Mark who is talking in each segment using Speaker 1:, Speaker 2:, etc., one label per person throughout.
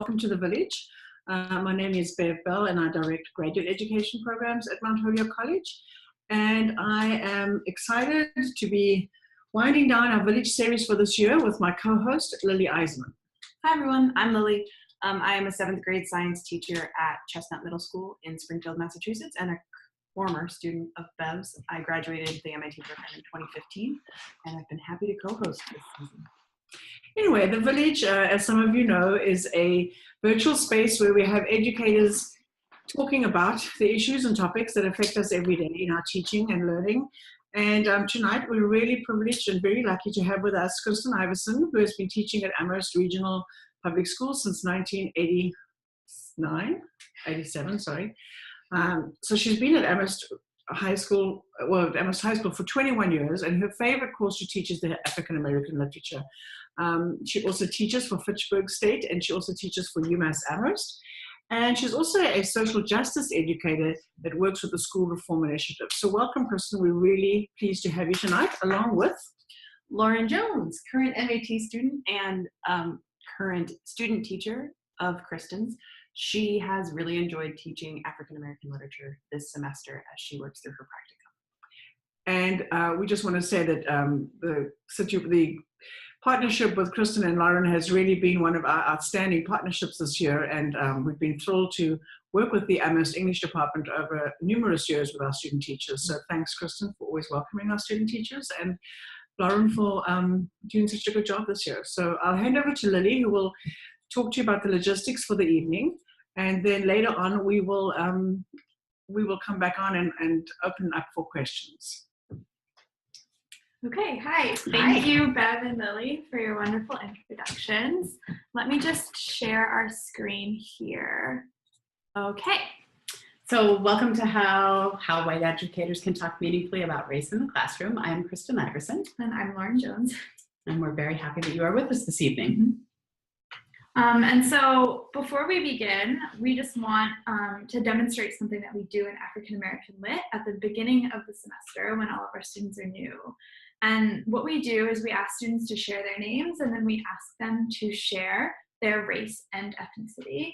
Speaker 1: Welcome to the Village. My name is Bev Bell and I direct graduate education programs at Mount Holyoke College. And I am excited to be winding down our Village series for this year with my co-host, Lily Eisman.
Speaker 2: Hi everyone, I'm Lily. I am a 7th grade science teacher at Chestnut Middle School in Springfield, Massachusetts, and a former student of Bev's. I graduated the MIT program in 2015, and I've been happy to co-host this season.
Speaker 1: Anyway, the Village, as some of you know, is a virtual space where we have educators talking about the issues and topics that affect us every day in our teaching and learning. And tonight we're really privileged and very lucky to have with us Kristen Iverson, who has been teaching at Amherst Regional Public Schools since 1987, sorry. So she's been at Amherst High School, Amherst High School for 21 years, and her favorite course she teaches the African American literature. She also teaches for Fitchburg State, and she also teaches for UMass Amherst. And she's also a social justice educator that works with the School Reform Initiative. So welcome, Kristen. We're really pleased to have you tonight, along with
Speaker 2: Lauren Jones, current MAT student and current student teacher of Kristen's. She has really enjoyed teaching African American literature this semester as she works through her practicum.
Speaker 1: And we just want to say that the partnership with Kristen and Lauren has really been one of our outstanding partnerships this year, and we've been thrilled to work with the Amherst English department over numerous years with our student teachers. So thanks, Kristen, for always welcoming our student teachers, and Lauren for doing such a good job this year. So I'll hand over to Lily, who will talk to you about the logistics for the evening, and then later on we will come back on and open up for questions.
Speaker 3: Okay, hi. Thank you, Bev and Lily, for your wonderful introductions. Let me just share our screen here. Okay.
Speaker 4: So welcome to How White Educators Can Talk Meaningfully About Race in the Classroom. I'm Kristen Iverson.
Speaker 3: And I'm Lauren Jones.
Speaker 4: And we're very happy that you are with us this evening.
Speaker 3: And so before we begin, we just want to demonstrate something that we do in African American Lit at the beginning of the semester when all of our students are new. And what we do is we ask students to share their names, and then we ask them to share their race and ethnicity.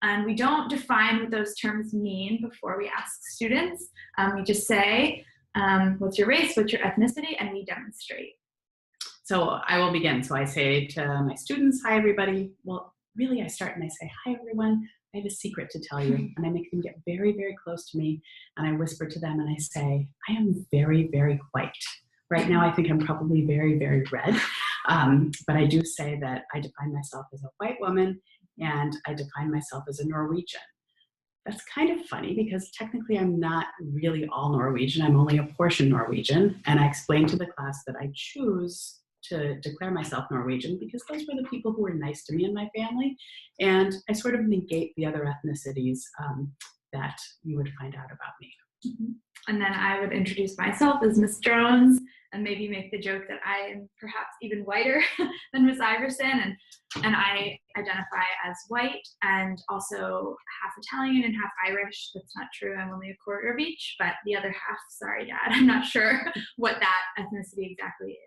Speaker 3: And we don't define what those terms mean before we ask students. We just say, what's your race, what's your ethnicity, and we demonstrate.
Speaker 4: So I will begin. So I say to my students, hi everybody. Well, really I start and I say, hi everyone. I have a secret to tell you. And I make them get very, very close to me. And I whisper to them and I say, I am very, very white. Right now I think I'm probably very, very red. But I do say that I define myself as a white woman and I define myself as a Norwegian. That's kind of funny because technically I'm not really all Norwegian. I'm only a portion Norwegian. And I explain to the class that I choose to declare myself Norwegian because those were the people who were nice to me and my family. And I sort of negate the other ethnicities that you would find out about me.
Speaker 3: Mm-hmm. And then I would introduce myself as Miss Jones and maybe make the joke that I am perhaps even whiter than Miss Iverson. And I identify as white and also half Italian and half Irish. That's not true. I'm only a quarter of each, but the other half, sorry, Dad, I'm not sure what that ethnicity exactly is.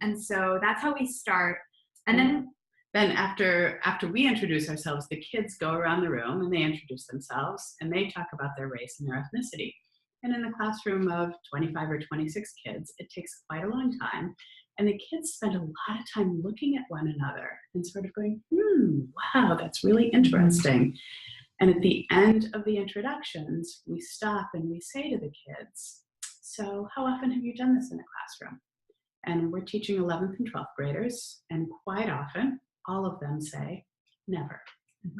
Speaker 3: And so that's how we start. And
Speaker 4: then after we introduce ourselves, the kids go around the room and they introduce themselves and they talk about their race and their ethnicity. And in a classroom of 25 or 26 kids, it takes quite a long time. And the kids spend a lot of time looking at one another and sort of going, wow, that's really interesting. And at the end of the introductions, we stop and we say to the kids, so how often have you done this in a classroom? And we're teaching 11th and 12th graders, and quite often, all of them say, never.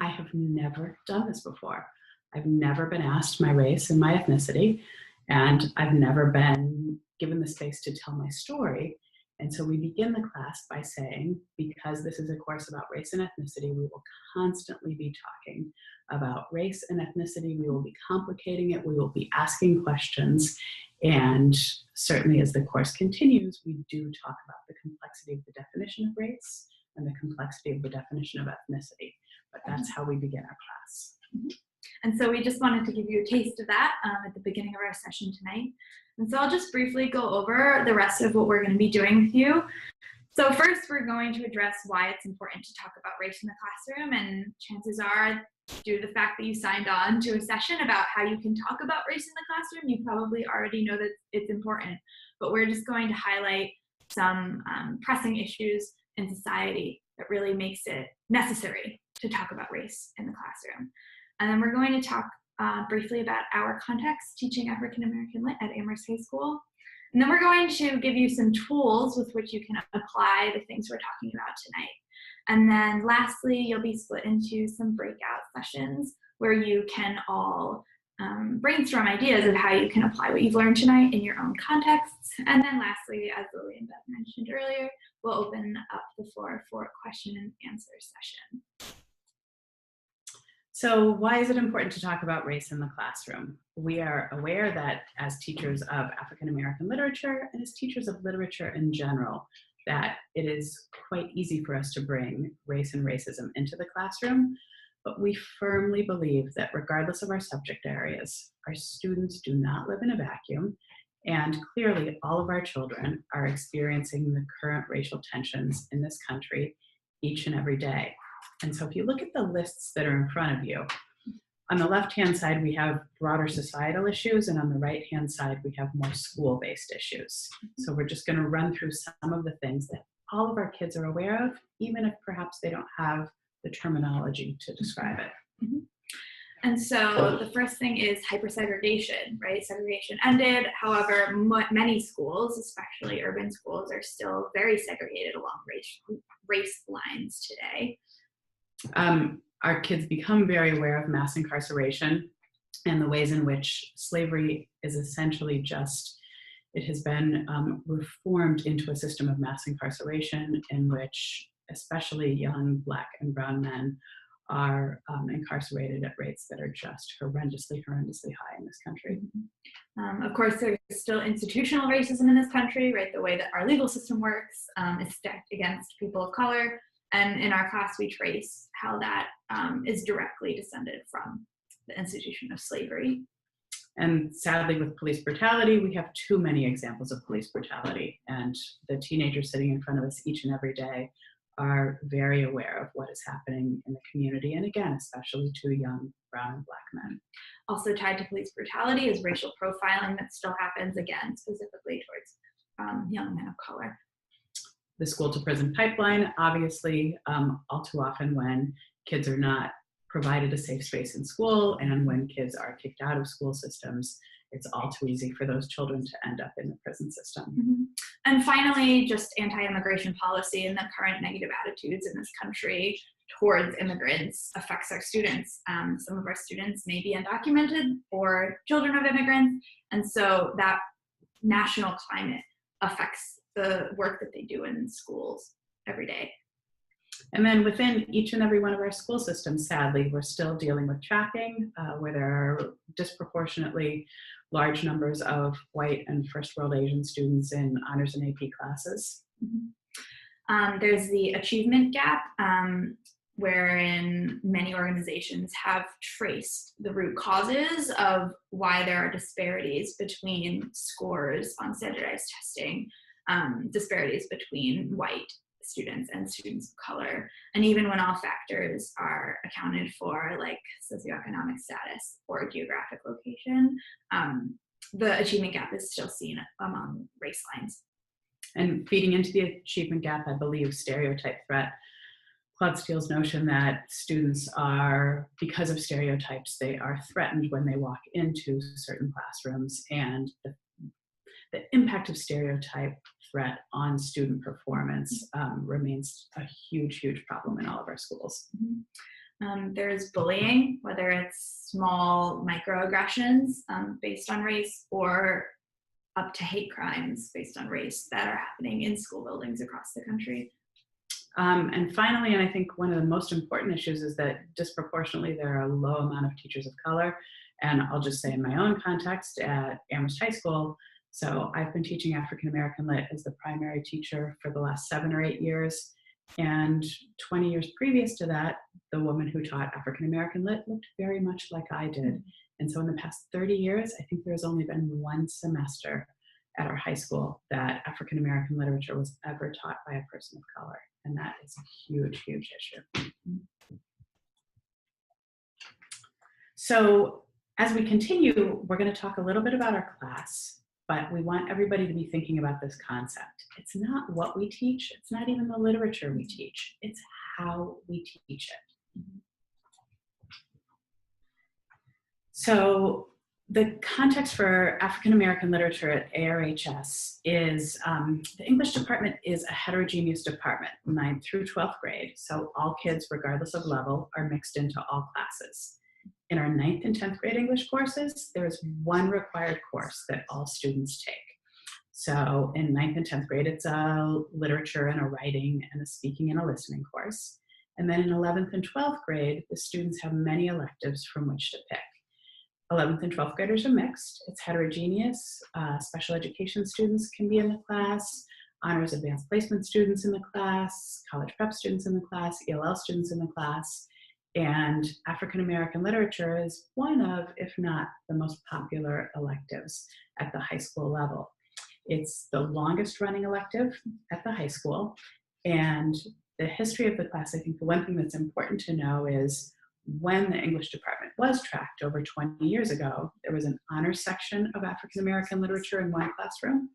Speaker 4: I have never done this before. I've never been asked my race and my ethnicity, and I've never been given the space to tell my story. And so we begin the class by saying, because this is a course about race and ethnicity, we will constantly be talking about race and ethnicity. We will be complicating it. We will be asking questions. And certainly as the course continues, we do talk about the complexity of the definition of race and the complexity of the definition of ethnicity. But that's how we begin our class.
Speaker 3: Mm-hmm. And so we just wanted to give you a taste of that at the beginning of our session tonight. And so I'll just briefly go over the rest of what we're going to be doing with you. So first, we're going to address why it's important to talk about race in the classroom, and chances are, due to the fact that you signed on to a session about how you can talk about race in the classroom, you probably already know that it's important. But we're just going to highlight some pressing issues in society that really makes it necessary to talk about race in the classroom. And then we're going to talk briefly about our context teaching African American Lit at Amherst High School. And then we're going to give you some tools with which you can apply the things we're talking about tonight. And then lastly, you'll be split into some breakout sessions where you can all brainstorm ideas of how you can apply what you've learned tonight in your own contexts. And then lastly, as Lily and Beth mentioned earlier, we'll open up the floor for a question and answer session.
Speaker 4: So why is it important to talk about race in the classroom? We are aware that as teachers of African American literature and as teachers of literature in general, that it is quite easy for us to bring race and racism into the classroom, but we firmly believe that regardless of our subject areas, our students do not live in a vacuum, and clearly all of our children are experiencing the current racial tensions in this country each and every day. And so if you look at the lists that are in front of you, on the left-hand side, we have broader societal issues, and on the right-hand side, we have more school-based issues. So we're just going to run through some of the things that all of our kids are aware of, even if perhaps they don't have the terminology to describe it.
Speaker 3: Mm-hmm. And so the first thing is hypersegregation, right? Segregation ended. However, many schools, especially urban schools, are still very segregated along race lines today.
Speaker 4: Our kids become very aware of mass incarceration and the ways in which slavery is essentially just, it has been reformed into a system of mass incarceration in which especially young Black and brown men are incarcerated at rates that are just horrendously high in this country.
Speaker 3: Of course, there's still institutional racism in this country, right? The way that our legal system works is stacked against people of color. And in our class, we trace how that is directly descended from the institution of slavery.
Speaker 4: And sadly, with police brutality, we have too many examples of police brutality. And the teenagers sitting in front of us each and every day are very aware of what is happening in the community. And again, especially to young brown and Black men.
Speaker 3: Also tied to police brutality is racial profiling that still happens, again, specifically towards young men of color.
Speaker 4: The school to prison pipeline, obviously, all too often when kids are not provided a safe space in school and when kids are kicked out of school systems, it's all too easy for those children to end up in the prison system.
Speaker 3: Mm-hmm. And finally, just anti-immigration policy and the current negative attitudes in this country towards immigrants affects our students. Some of our students may be undocumented or children of immigrants, and so that national climate affects the work that they do in schools every day.
Speaker 4: And then within each and every one of our school systems, sadly, we're still dealing with tracking, where there are disproportionately large numbers of white and first world Asian students in honors and AP classes.
Speaker 3: Mm-hmm. There's the achievement gap, wherein many organizations have traced the root causes of why there are disparities between scores on standardized testing, disparities between white students and students of color. And even when all factors are accounted for, like socioeconomic status or geographic location, the achievement gap is still seen among race lines.
Speaker 4: And feeding into the achievement gap, I believe, stereotype threat. Claude Steele's notion that students are, because of stereotypes, they are threatened when they walk into certain classrooms, and the impact of stereotype threat on student performance remains a huge, huge problem in all of our schools.
Speaker 3: Mm-hmm. There's bullying, whether it's small microaggressions based on race or up to hate crimes based on race that are happening in school buildings across the country.
Speaker 4: And finally, and I think one of the most important issues is that disproportionately there are a low amount of teachers of color. And I'll just say in my own context at Amherst High School, so I've been teaching African American Lit as the primary teacher for the last 7 or 8 years. And 20 years previous to that, the woman who taught African American Lit looked very much like I did. And so in the past 30 years, I think there's only been one semester at our high school that African American literature was ever taught by a person of color. And that is a huge, huge issue. So as we continue, we're going to talk a little bit about our class, but we want everybody to be thinking about this concept. It's not what we teach. It's not even the literature we teach. It's how we teach it. So the context for African American literature at ARHS is the English department is a heterogeneous department, 9th through 12th grade. So all kids, regardless of level, are mixed into all classes. In our 9th and 10th grade English courses, there is one required course that all students take. So in 9th and 10th grade, it's a literature and a writing and a speaking and a listening course. And then in 11th and 12th grade, the students have many electives from which to pick. 11th and 12th graders are mixed. It's heterogeneous. Special education students can be in the class, honors advanced placement students in the class, college prep students in the class, ELL students in the class. And African American literature is one of, if not the most popular electives at the high school level. It's the longest running elective at the high school. And the history of the class, I think the one thing that's important to know is when the English department was tracked over 20 years ago, there was an honors section of African American literature in one classroom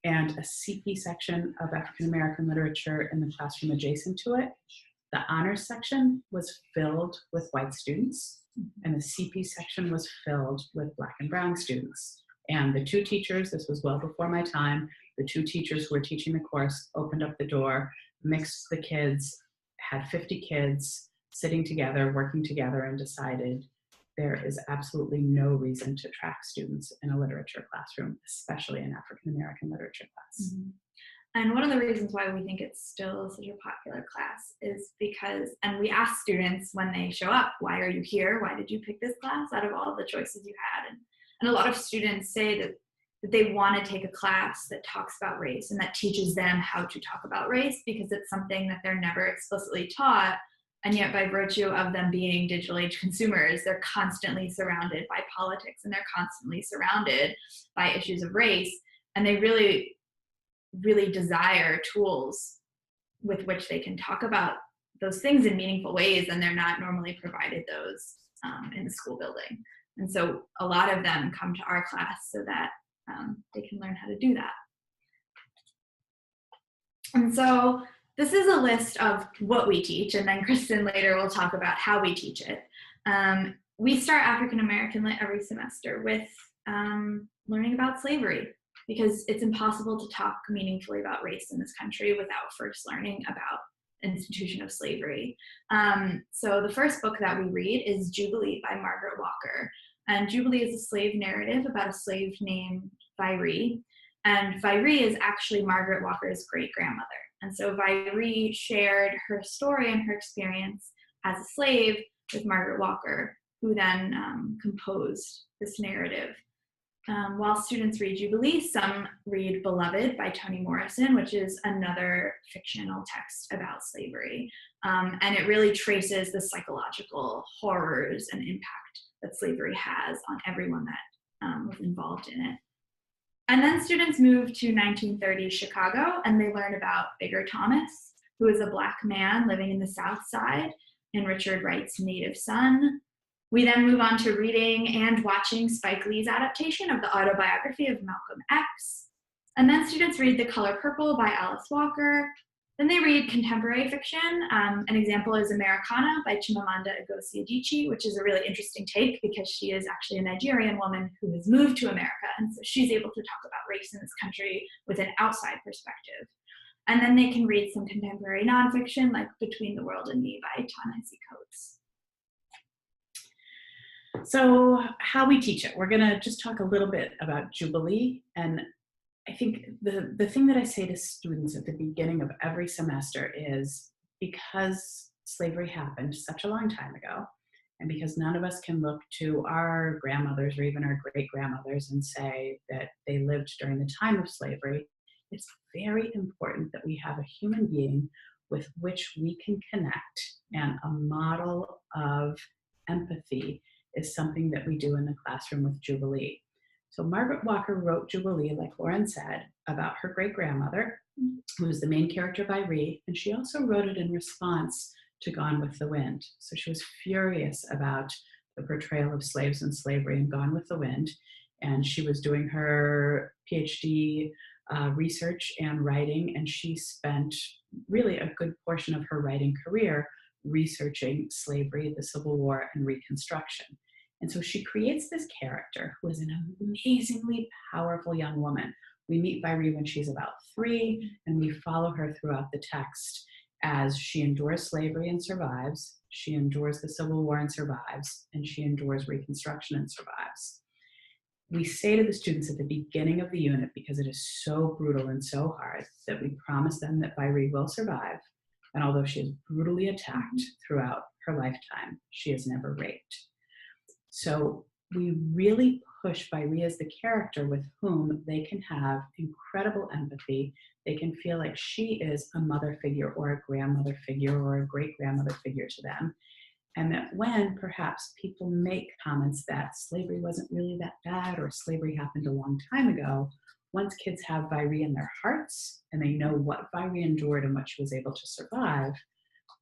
Speaker 4: and a CP section of African American literature in the classroom adjacent to it. The honors section was filled with white students, and the CP section was filled with Black and brown students. And the two teachers, this was well before my time, the two teachers who were teaching the course opened up the door, mixed the kids, had 50 kids sitting together, working together, and decided there is absolutely no reason to track students in a literature classroom, especially an African American literature class.
Speaker 3: Mm-hmm. And one of the reasons why we think it's still such a popular class is because, and we ask students when they show up, why are you here? Why did you pick this class out of all the choices you had? And a lot of students say that they want to take a class that talks about race and that teaches them how to talk about race because it's something that they're never explicitly taught. And yet by virtue of them being digital age consumers, they're constantly surrounded by politics and they're constantly surrounded by issues of race. And they really desire tools with which they can talk about those things in meaningful ways, and they're not normally provided those in the school building. And so a lot of them come to our class so that they can learn how to do that. And so this is a list of what we teach, and then Kristen later will talk about how we teach it. We start African American Lit every semester with learning about slavery, because it's impossible to talk meaningfully about race in this country without first learning about the institution of slavery. So the first book that we read is Jubilee by Margaret Walker. And Jubilee is a slave narrative about a slave named Viree. And Viree is actually Margaret Walker's great-grandmother. And so Viree shared her story and her experience as a slave with Margaret Walker, who then composed this narrative. While students read Jubilee, some read Beloved by Toni Morrison, which is another fictional text about slavery. And it really traces the psychological horrors and impact that slavery has on everyone that was involved in it. And then students move to 1930s Chicago, and they learn about Bigger Thomas, who is a Black man living in the South Side, and Richard Wright's native son. We then move on to reading and watching Spike Lee's adaptation of the autobiography of Malcolm X. And then students read The Color Purple by Alice Walker. Then they read contemporary fiction. An example is Americana by Chimamanda Ngozi Adichie, which is a really interesting take because she is actually a Nigerian woman who has moved to America. And so she's able to talk about race in this country with an outside perspective. And then they can read some contemporary nonfiction like Between the World and Me by Ta-Nehisi Coates.
Speaker 4: So how we teach it, we're going to just talk a little bit about Jubilee. And I think the thing that I say to students at the beginning of every semester is, because slavery happened such a long time ago, and because none of us can look to our grandmothers or even our great-grandmothers and say that they lived during the time of slavery, it's very important that we have a human being with which we can connect, and a model of empathy is something that we do in the classroom with Jubilee. So Margaret Walker wrote Jubilee, like Lauren said, about her great-grandmother, who was the main character by Ree, and she also wrote it in response to Gone with the Wind. So she was furious about the portrayal of slaves and slavery in Gone with the Wind, and she was doing her PhD research and writing, and she spent really a good portion of her writing career researching slavery, the Civil War, and Reconstruction. And so she creates this character who is an amazingly powerful young woman. We meet Viree when she's about 3, and we follow her throughout the text as she endures slavery and survives, she endures the Civil War and survives, and she endures Reconstruction and survives. We say to the students at the beginning of the unit, because it is so brutal and so hard, that we promise them that Viree will survive, and although she is brutally attacked throughout her lifetime, she is never raped. So we really push Viree as the character with whom they can have incredible empathy. They can feel like she is a mother figure or a grandmother figure or a great-grandmother figure to them. And that when perhaps people make comments that slavery wasn't really that bad or slavery happened a long time ago, once kids have Viree in their hearts and they know what Viree endured and what she was able to survive,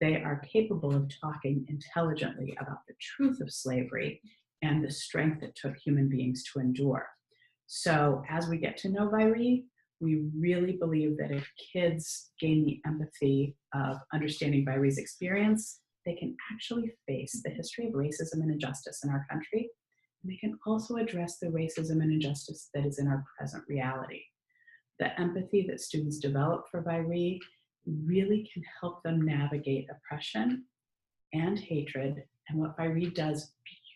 Speaker 4: they are capable of talking intelligently about the truth of slavery and the strength it took human beings to endure. So as we get to know Viree, we really believe that if kids gain the empathy of understanding Viree's experience, they can actually face the history of racism and injustice in our country, and they can also address the racism and injustice that is in our present reality. The empathy that students develop for Viree really can help them navigate oppression and hatred, and what Viree does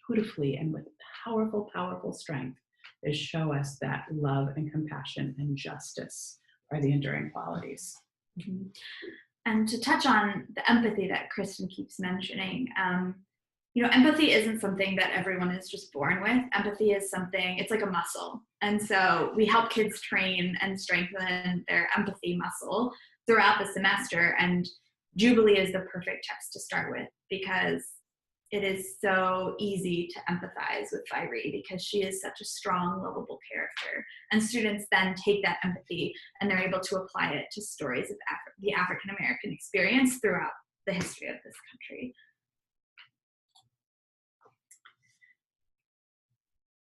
Speaker 4: beautifully and with powerful, powerful strength is show us that love and compassion and justice are the enduring qualities.
Speaker 3: Mm-hmm. And to touch on the empathy that Kristen keeps mentioning, empathy isn't something that everyone is just born with. Empathy is something, it's like a muscle. And so we help kids train and strengthen their empathy muscle throughout the semester. And Jubilee is the perfect text to start with because it is so easy to empathize with Viree because she is such a strong, lovable character. And students then take that empathy and they're able to apply it to stories of the African-American experience throughout the history of this country.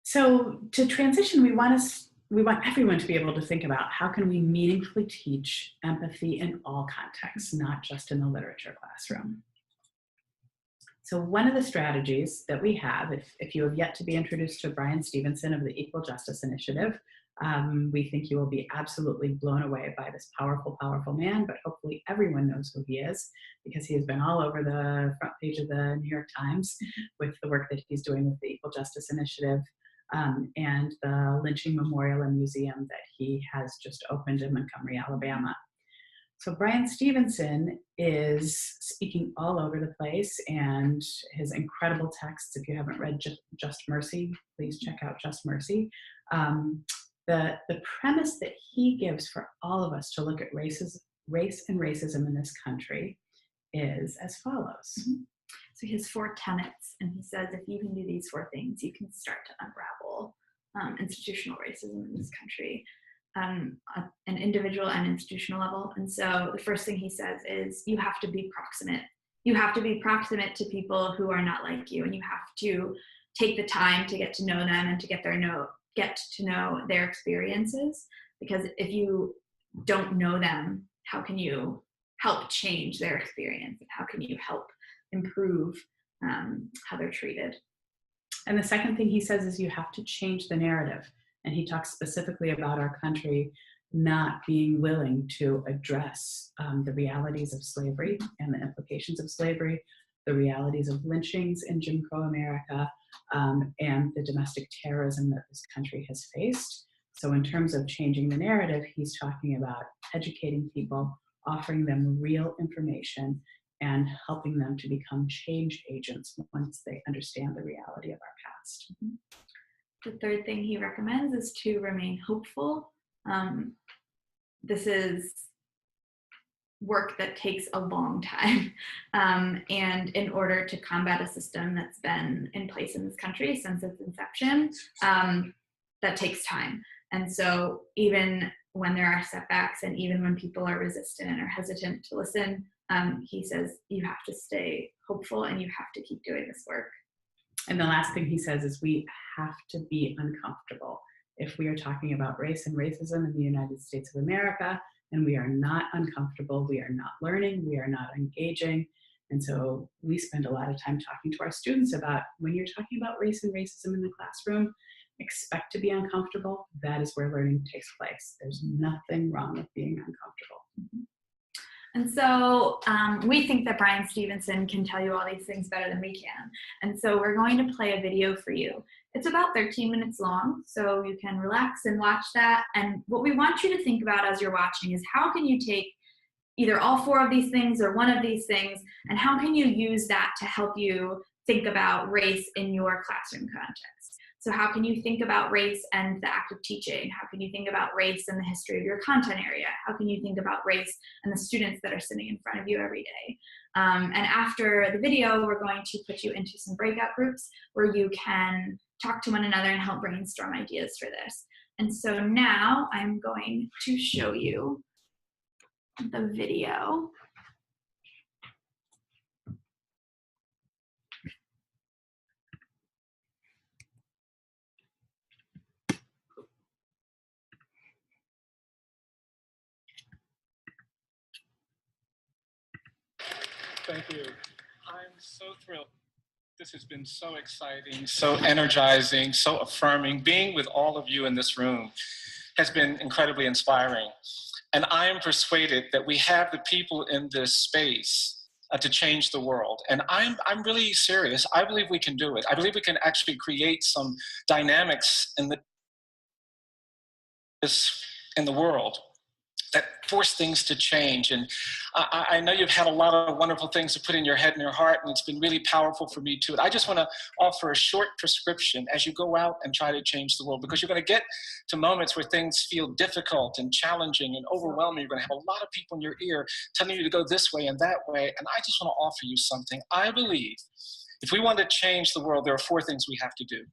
Speaker 4: So to transition, we want everyone to be able to think about how can we meaningfully teach empathy in all contexts, not just in the literature classroom. So one of the strategies that we have, if you have yet to be introduced to Bryan Stevenson of the Equal Justice Initiative, we think you will be absolutely blown away by this powerful, powerful man, but hopefully everyone knows who he is because he has been all over the front page of the New York Times with the work that he's doing with the Equal Justice Initiative and the Lynching Memorial and Museum that he has just opened in Montgomery, Alabama. So Bryan Stevenson is speaking all over the place, and his incredible texts, if you haven't read Just Mercy, please check out Just Mercy. The premise that he gives for all of us to look at race and racism in this country is as follows.
Speaker 3: So he has 4 tenets, and he says if you can do these 4 things, you can start to unravel institutional racism in this country. An individual and institutional level. And so the first thing he says is you have to be proximate. You have to be proximate to people who are not like you, and you have to take the time to get to know them and to get to know their experiences. Because if you don't know them, how can you help change their experience? And how can you help improve how they're treated?
Speaker 4: And the second thing he says is you have to change the narrative. And he talks specifically about our country not being willing to address the realities of slavery and the implications of slavery, the realities of lynchings in Jim Crow America, and the domestic terrorism that this country has faced. So in terms of changing the narrative, he's talking about educating people, offering them real information, and helping them to become change agents once they understand the reality of our past.
Speaker 3: The third thing he recommends is to remain hopeful. This is work that takes a long time. And in order to combat a system that's been in place in this country since its inception, that takes time. And so even when there are setbacks and even when people are resistant and are hesitant to listen, he says you have to stay hopeful and you have to keep doing this work.
Speaker 4: And the last thing he says is we have to be uncomfortable. If we are talking about race and racism in the United States of America, and we are not uncomfortable, we are not learning, we are not engaging. And so we spend a lot of time talking to our students about when you're talking about race and racism in the classroom, expect to be uncomfortable. That is where learning takes place. There's nothing wrong with being uncomfortable.
Speaker 3: And so we think that Bryan Stevenson can tell you all these things better than we can. And so we're going to play a video for you. It's about 13 minutes long, so you can relax and watch that. And what we want you to think about as you're watching is how can you take either all 4 of these things or one of these things, and how can you use that to help you think about race in your classroom context? So how can you think about race and the act of teaching? How can you think about race and the history of your content area? How can you think about race and the students that are sitting in front of you every day? And after the video, we're going to put you into some breakout groups where you can talk to one another and help brainstorm ideas for this. And so now I'm going to show you the video.
Speaker 5: Thank you. I'm so thrilled. This has been so exciting, so energizing, so affirming. Being with all of you in this room has been incredibly inspiring. And I am persuaded that we have the people in this space to change the world. And I'm really serious. I believe we can do it. I believe we can actually create some dynamics in the world that force things to change. And I know you've had a lot of wonderful things to put in your head and your heart, and it's been really powerful for me too. I just want to offer a short prescription as you go out and try to change the world, because you're going to get to moments where things feel difficult and challenging and overwhelming. You're going to have a lot of people in your ear telling you to go this way and that way. And I just want to offer you something. I believe if we want to change the world, there are 4 things we have to do.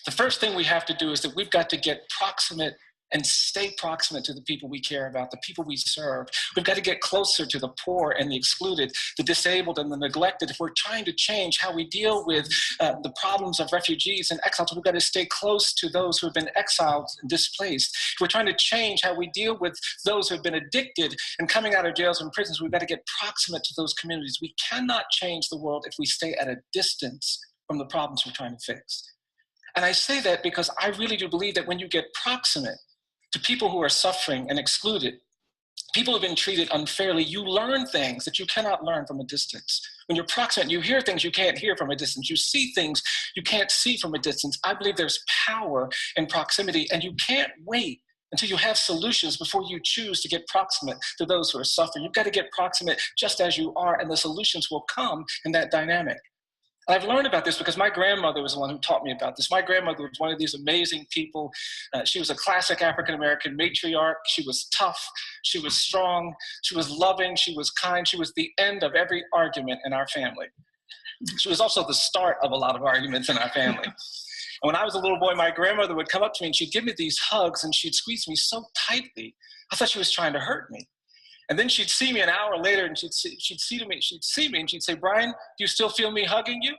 Speaker 5: The first thing we have to do is that we've got to get proximate and stay proximate to the people we care about, the people we serve. We've got to get closer to the poor and the excluded, the disabled and the neglected. If we're trying to change how we deal with the problems of refugees and exiles, we've got to stay close to those who have been exiled and displaced. If we're trying to change how we deal with those who have been addicted and coming out of jails and prisons, we've got to get proximate to those communities. We cannot change the world if we stay at a distance from the problems we're trying to fix. And I say that because I really do believe that when you get proximate to people who are suffering and excluded, people who have been treated unfairly, you learn things that you cannot learn from a distance. When you're proximate, you hear things you can't hear from a distance. You see things you can't see from a distance. I believe there's power in proximity, and you can't wait until you have solutions before you choose to get proximate to those who are suffering. You've got to get proximate just as you are, and the solutions will come in that dynamic. And I've learned about this because my grandmother was the one who taught me about this. My grandmother was one of these amazing people. She was a classic African-American matriarch. She was tough. She was strong. She was loving. She was kind. She was the end of every argument in our family. She was also the start of a lot of arguments in our family. And when I was a little boy, my grandmother would come up to me and she'd give me these hugs and she'd squeeze me so tightly. I thought she was trying to hurt me. And then she'd see me an hour later and she'd see me and she'd say, "Bryan, do you still feel me hugging you?"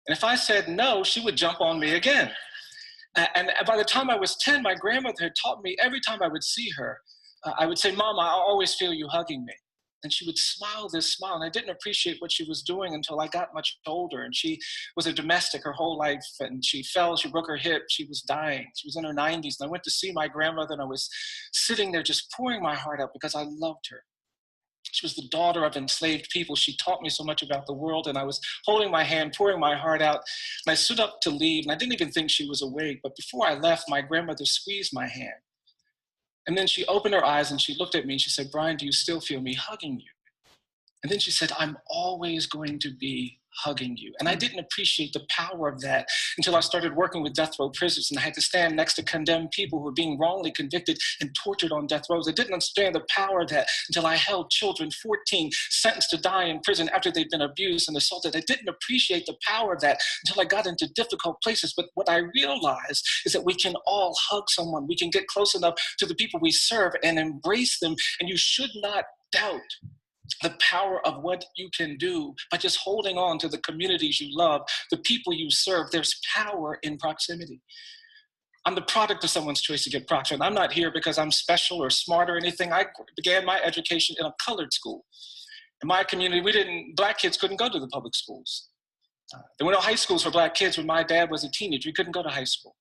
Speaker 5: And if I said no, she would jump on me again. And by the time I was 10, my grandmother had taught me every time I would see her, I would say, "Mom, I always feel you hugging me." And she would smile this smile. And I didn't appreciate what she was doing until I got much older. And she was a domestic her whole life. And she broke her hip. She was dying. She was in her 90s. And I went to see my grandmother and I was sitting there just pouring my heart out because I loved her. She was the daughter of enslaved people. She taught me so much about the world. And I was holding my hand, pouring my heart out. And I stood up to leave. And I didn't even think she was awake. But before I left, my grandmother squeezed my hand. And then she opened her eyes and she looked at me and she said, "Bryan, do you still feel me hugging you?" And then she said, I'm always going to be hugging you. And I didn't appreciate the power of that until I started working with death row prisoners, and I had to stand next to condemned people who were being wrongly convicted and tortured on death rows. I didn't understand the power of that until I held children, 14, sentenced to die in prison after they'd been abused and assaulted. I didn't appreciate the power of that until I got into difficult places. But what I realized is that we can all hug someone. We can get close enough to the people we serve and embrace them. And you should not doubt the power of what you can do by just holding on to the communities you love, the people you serve. There's power in proximity. I'm the product of someone's choice to get Proctor, and I'm not here because I'm special or smart or anything. I began my education in a colored school. In my community, Black kids couldn't go to the public schools. There were no high schools for Black kids when my dad was a teenager. He couldn't go to high school.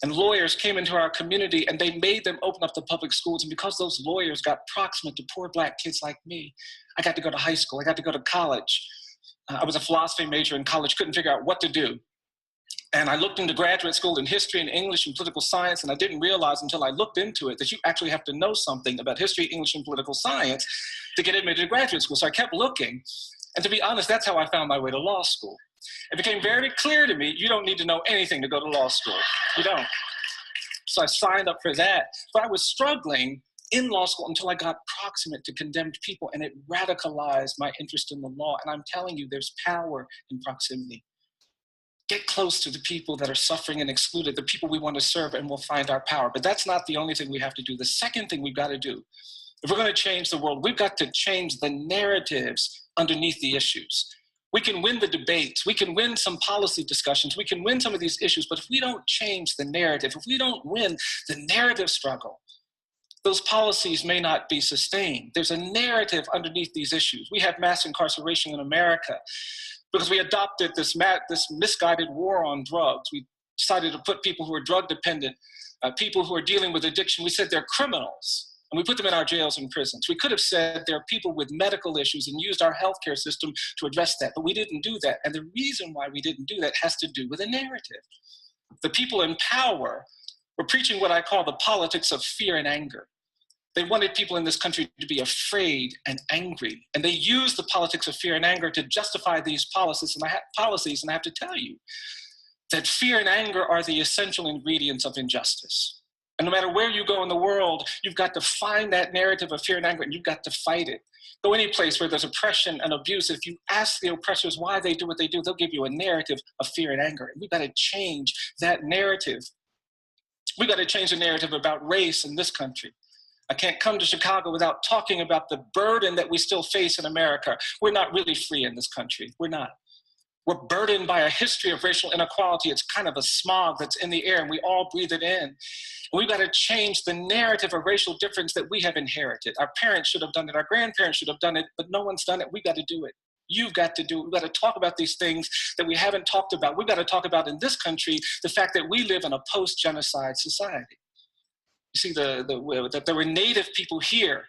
Speaker 5: And lawyers came into our community and they made them open up the public schools. And because those lawyers got proximate to poor Black kids like me, I got to go to high school. I got to go to college. I was a philosophy major in college, couldn't figure out what to do. And I looked into graduate school in history and English and political science, and I didn't realize until I looked into it that you actually have to know something about history, English, and political science to get admitted to graduate school. So I kept looking. And to be honest, that's how I found my way to law school. It became very clear to me, you don't need to know anything to go to law school. You don't. So I signed up for that. But I was struggling in law school until I got proximate to condemned people, and it radicalized my interest in the law. And I'm telling you, there's power in proximity. Get close to the people that are suffering and excluded, the people we want to serve, and we'll find our power. But that's not the only thing we have to do. The second thing we've got to do, if we're going to change the world, we've got to change the narratives underneath the issues. We can win the debates, we can win some policy discussions, we can win some of these issues, but if we don't change the narrative, if we don't win the narrative struggle, those policies may not be sustained. There's a narrative underneath these issues. We have mass incarceration in America because we adopted this misguided war on drugs. We decided to put people who are drug dependent, people who are dealing with addiction, we said they're criminals. And we put them in our jails and prisons. We could have said there are people with medical issues and used our healthcare system to address that, but we didn't do that. And the reason why we didn't do that has to do with a narrative. The people in power were preaching what I call the politics of fear and anger. They wanted people in this country to be afraid and angry. And they used the politics of fear and anger to justify these policies. And I have to tell you that fear and anger are the essential ingredients of injustice. And no matter where you go in the world, you've got to find that narrative of fear and anger, and you've got to fight it. Go any place where there's oppression and abuse. If you ask the oppressors why they do what they do, they'll give you a narrative of fear and anger. And we've got to change that narrative. We've got to change the narrative about race in this country. I can't come to Chicago without talking about the burden that we still face in America. We're not really free in this country. We're not. We're burdened by a history of racial inequality. It's kind of a smog that's in the air, and we all breathe it in. And we've got to change the narrative of racial difference that we have inherited. Our parents should have done it. Our grandparents should have done it, but no one's done it. We've got to do it. You've got to do it. We've got to talk about these things that we haven't talked about. We've got to talk about in this country the fact that we live in a post-genocide society. You see, that there were native people here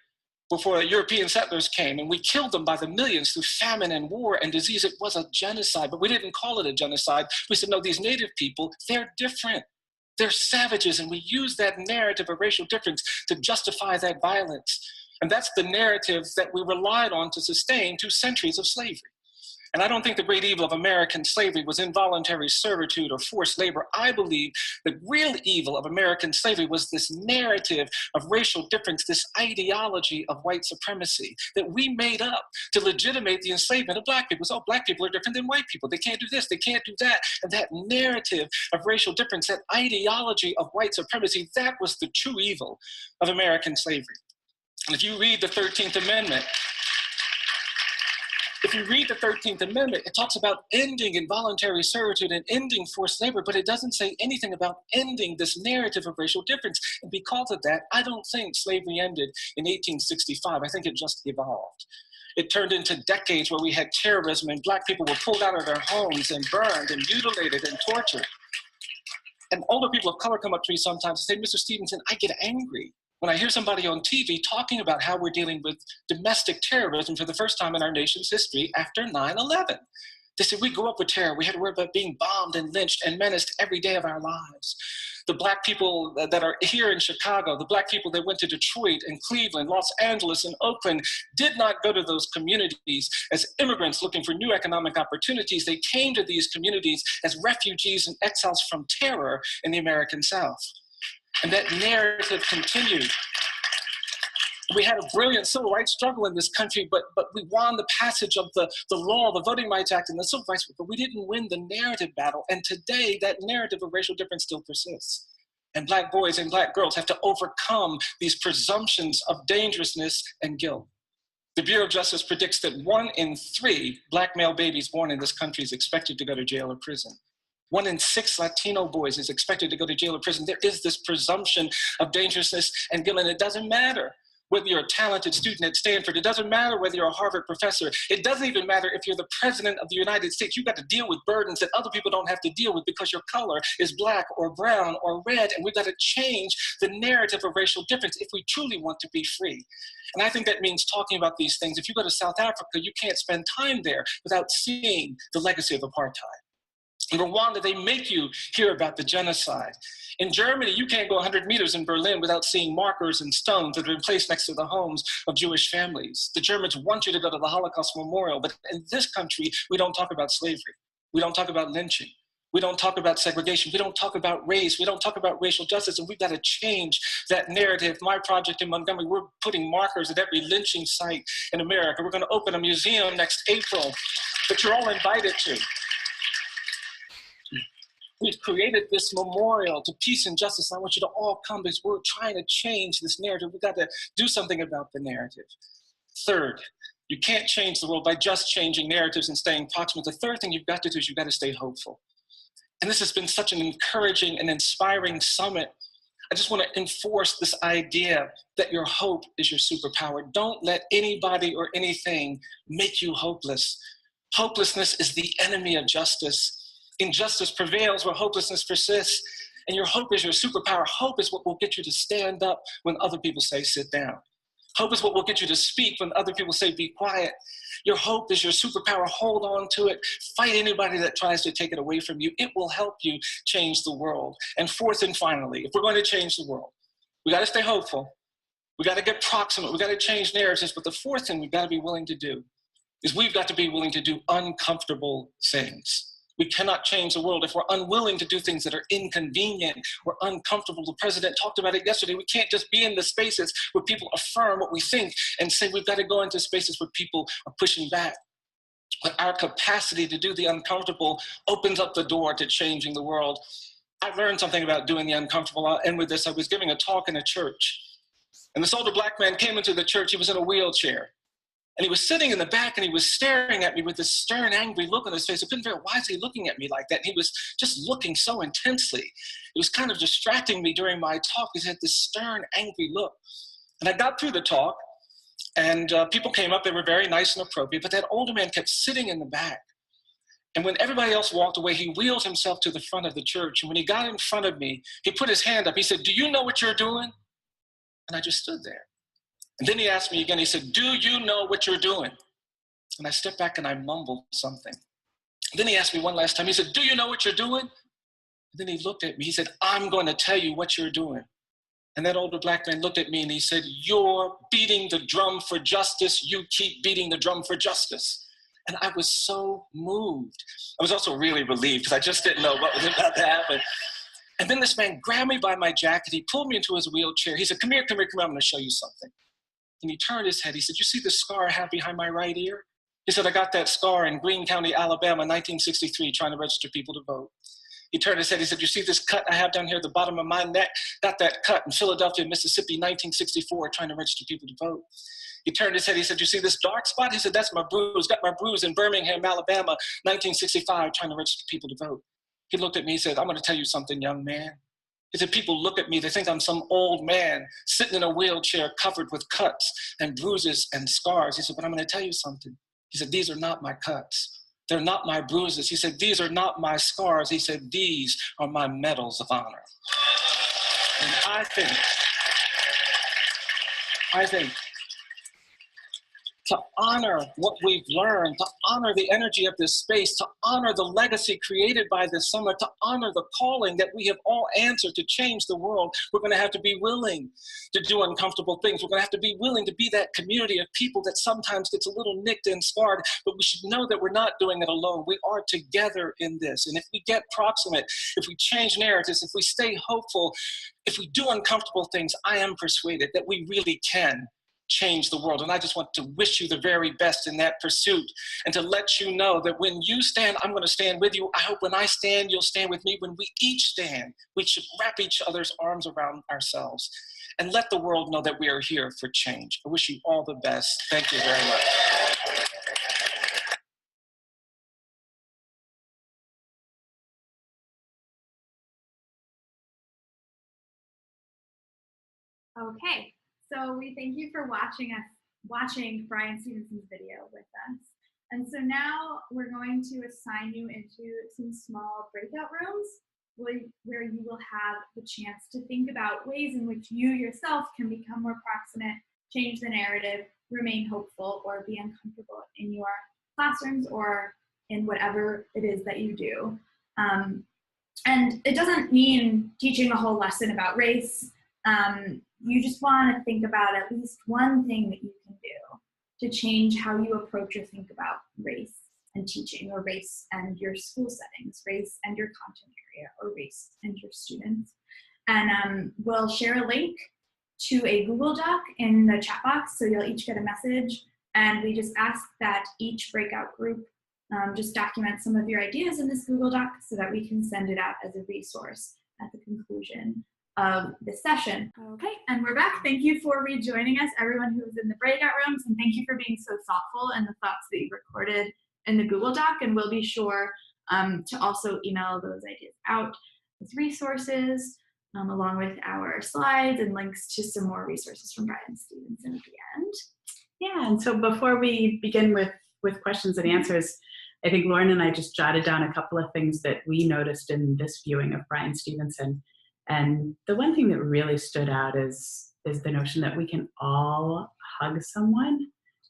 Speaker 5: before European settlers came, and we killed them by the millions through famine and war and disease. It was a genocide, but we didn't call it a genocide. We said, no, these native people, they're different. They're savages, and we use that narrative of racial difference to justify that violence. And that's the narrative that we relied on to sustain 2 centuries of slavery. And I don't think the great evil of American slavery was involuntary servitude or forced labor. I believe the real evil of American slavery was this narrative of racial difference, this ideology of white supremacy that we made up to legitimate the enslavement of Black people. So Black people are different than white people. They can't do this, they can't do that. And that narrative of racial difference, that ideology of white supremacy, that was the true evil of American slavery. And if you read the 13th Amendment, it talks about ending involuntary servitude and ending forced labor, but it doesn't say anything about ending this narrative of racial difference. And because of that, I don't think slavery ended in 1865. I think it just evolved. It turned into decades where we had terrorism and Black people were pulled out of their homes and burned and mutilated and tortured. And older people of color come up to me sometimes and say, Mr. Stevenson, I get angry when I hear somebody on TV talking about how we're dealing with domestic terrorism for the first time in our nation's history after 9/11. They said, we grew up with terror. We had to worry about being bombed and lynched and menaced every day of our lives. The Black people that are here in Chicago, the Black people that went to Detroit and Cleveland, Los Angeles and Oakland did not go to those communities as immigrants looking for new economic opportunities. They came to these communities as refugees and exiles from terror in the American South. And that narrative continued. We had a brilliant civil rights struggle in this country, but we won the passage of the law, the Voting Rights Act, and the Civil Rights, but we didn't win the narrative battle. And today, that narrative of racial difference still persists. And Black boys and Black girls have to overcome these presumptions of dangerousness and guilt. The Bureau of Justice predicts that 1 in 3 Black male babies born in this country is expected to go to jail or prison. 1 in 6 Latino boys is expected to go to jail or prison. There is this presumption of dangerousness and guilt, and it doesn't matter whether you're a talented student at Stanford. It doesn't matter whether you're a Harvard professor. It doesn't even matter if you're the president of the United States. You've got to deal with burdens that other people don't have to deal with because your color is black or brown or red. And we've got to change the narrative of racial difference if we truly want to be free. And I think that means talking about these things. If you go to South Africa, you can't spend time there without seeing the legacy of apartheid. In Rwanda, they make you hear about the genocide. In Germany, you can't go 100 meters in Berlin without seeing markers and stones that have been placed next to the homes of Jewish families. The Germans want you to go to the Holocaust Memorial, but in this country, we don't talk about slavery. We don't talk about lynching. We don't talk about segregation. We don't talk about race. We don't talk about racial justice, and we've got to change that narrative. My project in Montgomery, we're putting markers at every lynching site in America. We're going to open a museum next April that you're all invited to. We've created this memorial to peace and justice. I want you to all come because we're trying to change this narrative. We've got to do something about the narrative. Third, you can't change the world by just changing narratives and staying proximate. The third thing you've got to do is you've got to stay hopeful. And this has been such an encouraging and inspiring summit. I just want to enforce this idea that your hope is your superpower. Don't let anybody or anything make you hopeless. Hopelessness is the enemy of justice. Injustice prevails where hopelessness persists, and your hope is your superpower. Hope is what will get you to stand up when other people say sit down. Hope is what will get you to speak when other people say be quiet. Your hope is your superpower. Hold on to it. Fight anybody that tries to take it away from you. It will help you change the world. And fourth and finally, if we're going to change the world, we got to stay hopeful. We got to get proximate. We got to change narratives. But the fourth thing we've got to be willing to do is we've got to be willing to do uncomfortable things. We cannot change the world if we're unwilling to do things that are inconvenient or uncomfortable. The president talked about it yesterday. We can't just be in the spaces where people affirm what we think and say we've got to go into spaces where people are pushing back. But our capacity to do the uncomfortable opens up the door to changing the world. I learned something about doing the uncomfortable. I'll end with this. I was giving a talk in a church, and this older Black man came into the church. He was in a wheelchair. And he was sitting in the back and he was staring at me with this stern, angry look on his face. I couldn't figure out, why is he looking at me like that? And he was just looking so intensely. It was kind of distracting me during my talk. He had this stern, angry look. And I got through the talk and people came up. They were very nice and appropriate, but that older man kept sitting in the back. And when everybody else walked away, he wheeled himself to the front of the church. And when he got in front of me, he put his hand up. He said, "Do you know what you're doing?" And I just stood there. And then he asked me again, he said, "Do you know what you're doing?" And I stepped back and I mumbled something. And then he asked me one last time, he said, "Do you know what you're doing?" And then he looked at me, he said, "I'm going to tell you what you're doing." And that older Black man looked at me and he said, "You're beating the drum for justice. You keep beating the drum for justice." And I was so moved. I was also really relieved because I just didn't know what was about to happen. And then this man grabbed me by my jacket. He pulled me into his wheelchair. He said, "Come here, come here, come here. I'm going to show you something." And he turned his head. He said, "You see the scar I have behind my right ear?" He said, "I got that scar in Greene County, Alabama, 1963, trying to register people to vote." He turned his head. He said, "You see this cut I have down here at the bottom of my neck? Got that cut in Philadelphia, Mississippi, 1964, trying to register people to vote." He turned his head. He said, "You see this dark spot?" He said, "That's my bruise. Got my bruise in Birmingham, Alabama, 1965, trying to register people to vote." He looked at me. He said, "I'm going to tell you something, young man." He said, "People look at me, they think I'm some old man sitting in a wheelchair covered with cuts and bruises and scars." He said, "But I'm going to tell you something." He said, "These are not my cuts. They're not my bruises." He said, "These are not my scars." He said, "These are my medals of honor." And I think to honor what we've learned, to honor the energy of this space, to honor the legacy created by this summer, to honor the calling that we have all answered to change the world. We're going to have to be willing to do uncomfortable things. We're going to have to be willing to be that community of people that sometimes gets a little nicked and scarred, but we should know that we're not doing it alone. We are together in this. And if we get proximate, if we change narratives, if we stay hopeful, if we do uncomfortable things, I am persuaded that we really can change the world. And I just want to wish you the very best in that pursuit, and to let you know that when you stand, I'm going to stand with you. I hope when I stand, you'll stand with me. When we each stand, we should wrap each other's arms around ourselves and let the world know that we are here for change. I wish you all the best. Thank you very much.
Speaker 3: Okay, so we thank you for watching Bryan Stevenson's video with us. And so now we're going to assign you into some small breakout rooms where you will have the chance to think about ways in which you yourself can become more proximate, change the narrative, remain hopeful, or be uncomfortable in your classrooms or in whatever it is that you do. And it doesn't mean teaching a whole lesson about race. You just want to think about at least one thing that you can do to change how you approach or think about race and teaching, or race and your school settings, race and your content area, or race and your students. And we'll share a link to a Google Doc in the chat box, so you'll each get a message. And we just ask that each breakout group just document some of your ideas in this Google Doc so that we can send it out as a resource at the conclusion of this session. Okay, and we're back. Thank you for rejoining us, everyone who was in the breakout rooms, and thank you for being so thoughtful in the thoughts that you recorded in the Google Doc. And we'll be sure to also email those ideas out as resources, along with our slides and links to some more resources from Bryan Stevenson at the end.
Speaker 4: Yeah, and so before we begin with questions and answers, I think Lauren and I just jotted down a couple of things that we noticed in this viewing of Bryan Stevenson. And the one thing that really stood out is the notion that we can all hug someone,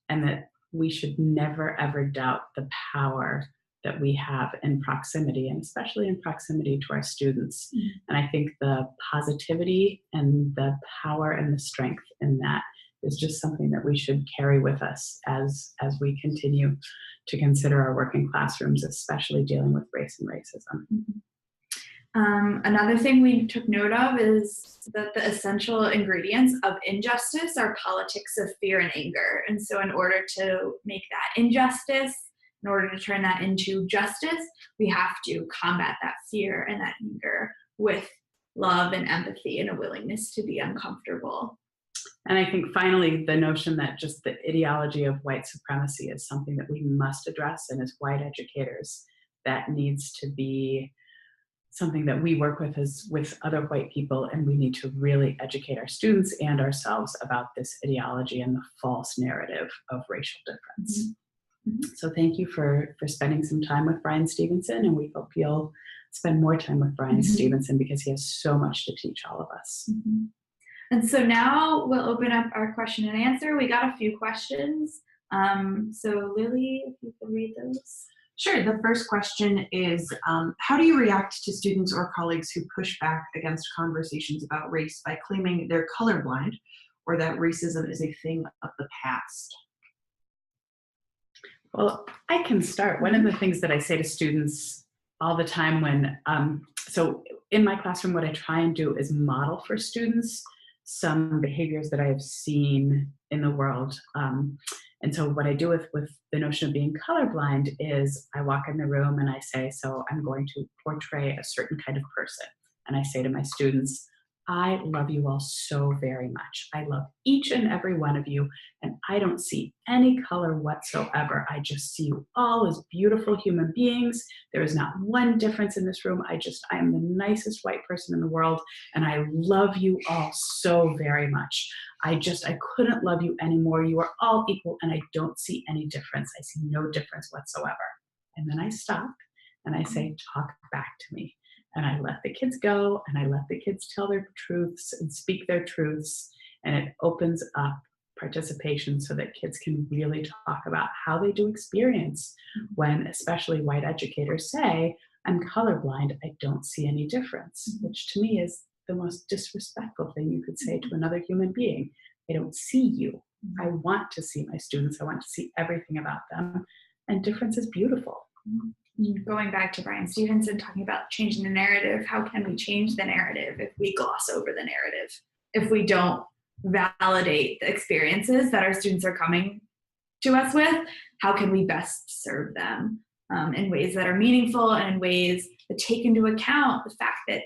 Speaker 4: and that we should never ever doubt the power that we have in proximity, and especially in proximity to our students. Mm-hmm. And I think the positivity and the power and the strength in that is just something that we should carry with us as we continue to consider our work in classrooms, especially dealing with race and racism.
Speaker 3: Mm-hmm. Another thing we took note of is that the essential ingredients of injustice are politics of fear and anger. And so in order to make that injustice, in order to turn that into justice, we have to combat that fear and that anger with love and empathy and a willingness to be uncomfortable.
Speaker 4: And I think finally, the notion that just the ideology of white supremacy is something that we must address, and as white educators, that needs to be something that we work with other white people, and we need to really educate our students and ourselves about this ideology and the false narrative of racial difference. Mm-hmm. So thank you for spending some time with Bryan Stevenson, and we hope you'll spend more time with Bryan mm-hmm. Stevenson, because he has so much to teach all of us.
Speaker 3: Mm-hmm. And so now we'll open up our question and answer. We got a few questions. So Lily, if you could read those.
Speaker 2: Sure. The first question is, how do you react to students or colleagues who push back against conversations about race by claiming they're colorblind or that racism is a thing of the past?
Speaker 4: Well, I can start. One of the things that I say to students all the time when, so in my classroom, what I try and do is model for students some behaviors that I have seen in the world. And so what I do with the notion of being colorblind is I walk in the room and I say, so I'm going to portray a certain kind of person. And I say to my students, I love you all so very much. I love each and every one of you, and I don't see any color whatsoever. I just see you all as beautiful human beings. There is not one difference in this room. I am the nicest white person in the world, and I love you all so very much. I couldn't love you anymore. You are all equal, and I don't see any difference. I see no difference whatsoever. And then I stop and I say, talk back to me. And I let the kids go, and I let the kids tell their truths and speak their truths, and it opens up participation so that kids can really talk about how they do experience when especially white educators say, I'm colorblind, I don't see any difference, which to me is the most disrespectful thing you could say to another human being. I don't see you. I want to see my students. I want to see everything about them. And difference is beautiful.
Speaker 3: Going back to Brian Stevenson talking about changing the narrative, how can we change the narrative if we gloss over the narrative? If we don't validate the experiences that our students are coming to us with, how can we best serve them in ways that are meaningful and in ways that take into account the fact that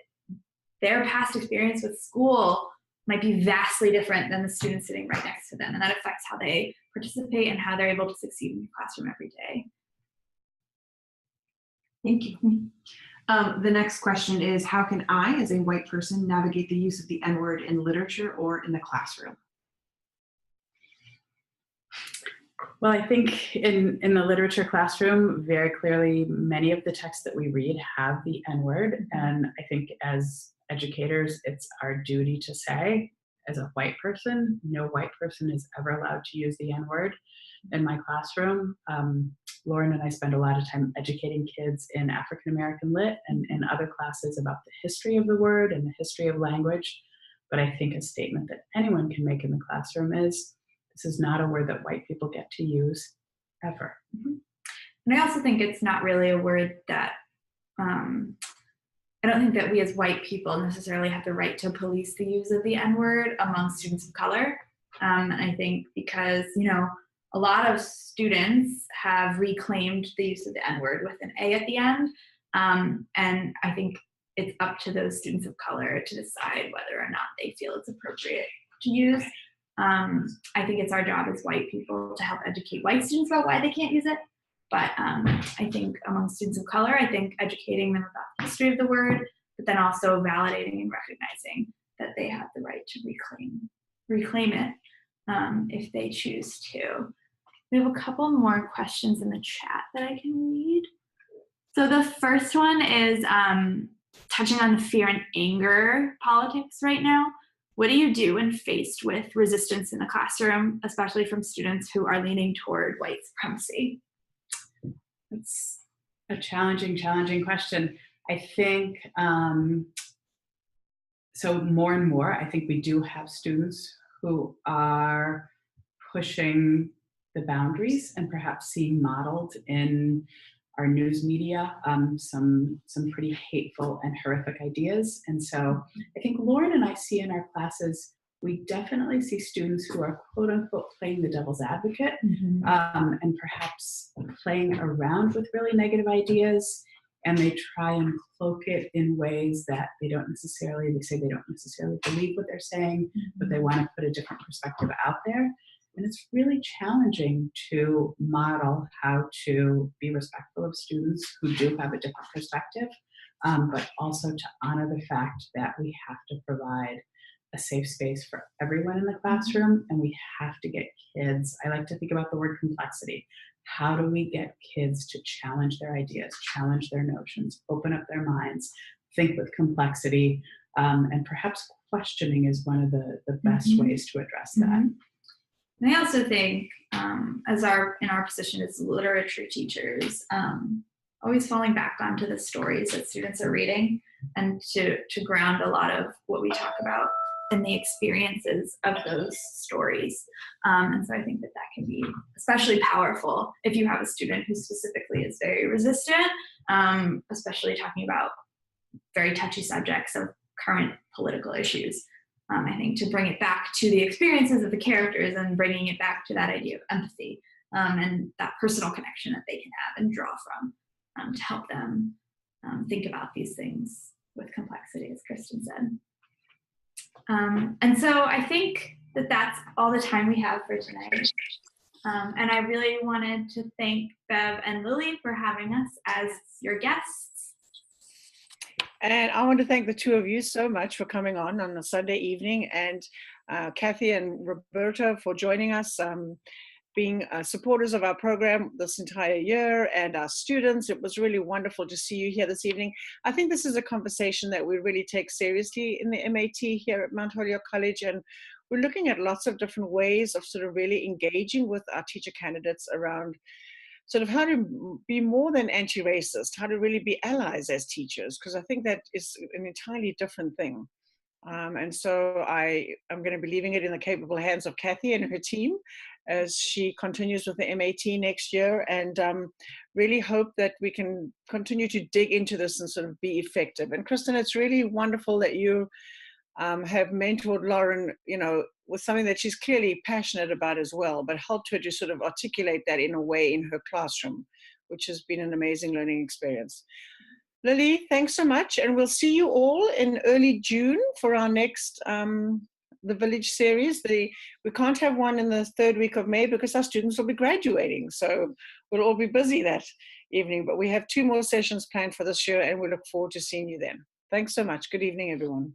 Speaker 3: their past experience with school might be vastly different than the student sitting right next to them, and that affects how they participate and how they're able to succeed in the classroom every day.
Speaker 2: Thank you. The next question is, how can I, as a white person, navigate the use of the N-word in literature or in the classroom?
Speaker 4: Well, I think in the literature classroom, very clearly, many of the texts that we read have the N-word. And I think as educators, it's our duty to say, as a white person, no white person is ever allowed to use the N-word in my classroom. Lauren and I spend a lot of time educating kids in African American Lit and in other classes about the history of the word and the history of language. But I think a statement that anyone can make in the classroom is, this is not a word that white people get to use ever.
Speaker 3: And I also think it's not really a word that, I don't think that we as white people necessarily have the right to police the use of the N-word among students of color. And I think because, a lot of students have reclaimed the use of the N-word with an A at the end. And I think it's up to those students of color to decide whether or not they feel it's appropriate to use. I think it's our job as white people to help educate white students about why they can't use it. But I think among students of color, I think educating them about the history of the word, but then also validating and recognizing that they have the right to reclaim it if they choose to. We have a couple more questions in the chat that I can read. So the first one is touching on the fear and anger politics right now. What do you do when faced with resistance in the classroom, especially from students who are leaning toward white supremacy?
Speaker 4: It's a challenging question. I think, so more and more, I think we do have students who are pushing the boundaries and perhaps seeing modeled in our news media some pretty hateful and horrific ideas. And so I think Lauren and I see in our classes, we definitely see students who are quote unquote playing the devil's advocate and perhaps playing around with really negative ideas, and they try and cloak it in ways that they say they don't necessarily believe what they're saying, but they want to put a different perspective out there. And it's really challenging to model how to be respectful of students who do have a different perspective, but also to honor the fact that we have to provide a safe space for everyone in the classroom, and we have to get kids, I like to think about the word complexity. How do we get kids to challenge their ideas, challenge their notions, open up their minds, think with complexity, and perhaps questioning is one of the best ways to address that.
Speaker 3: And I also think, in our position as literature teachers, always falling back onto the stories that students are reading and to ground a lot of what we talk about in the experiences of those stories. And so I think that can be especially powerful if you have a student who specifically is very resistant, especially talking about very touchy subjects of current political issues. I think to bring it back to the experiences of the characters and bringing it back to that idea of empathy and that personal connection that they can have and draw from to help them think about these things with complexity, as Kristen said. And so I think that that's all the time we have for tonight. And I really wanted to thank Bev and Lily for having us as your guests.
Speaker 1: And I want to thank the two of you so much for coming on a Sunday evening, and Kathy and Roberta for joining us, being supporters of our program this entire year, and our students. It was really wonderful to see you here this evening. I think this is a conversation that we really take seriously in the MAT here at Mount Holyoke College, and we're looking at lots of different ways of sort of really engaging with our teacher candidates around sort of how to be more than anti-racist, how to really be allies as teachers, because I think that is an entirely different thing. And so I'm going to be leaving it in the capable hands of Kathy and her team as she continues with the MAT next year, and really hope that we can continue to dig into this and sort of be effective. And Kristen, it's really wonderful that you have mentored Lauren, with something that she's clearly passionate about as well, but helped her to sort of articulate that in a way in her classroom, which has been an amazing learning experience. Lily, thanks so much. And we'll see you all in early June for our next the Village series. We can't have one in the third week of May because our students will be graduating. So we'll all be busy that evening. But we have 2 more sessions planned for this year, and we look forward to seeing you then. Thanks so much. Good evening, everyone.